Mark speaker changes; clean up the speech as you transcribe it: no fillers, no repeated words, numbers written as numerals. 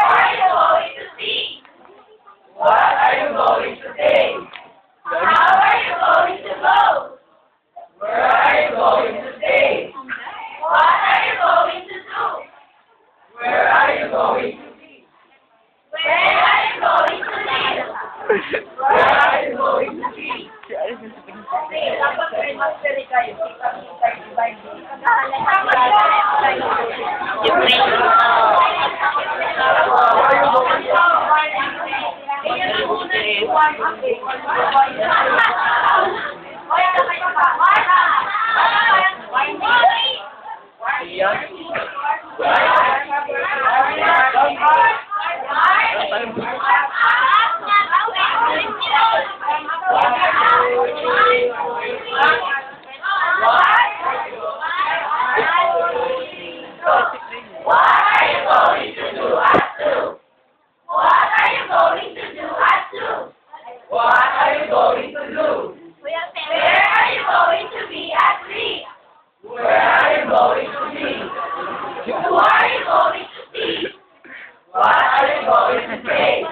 Speaker 1: are you going to see? What are you going to say? How are you going to go? Where are you going to stay? What are you going to do? Where are you going to be? Where are you going to live? Where are you going to be? Okay, dapat may mastery kayo. Who are you going to see? What are you going to say?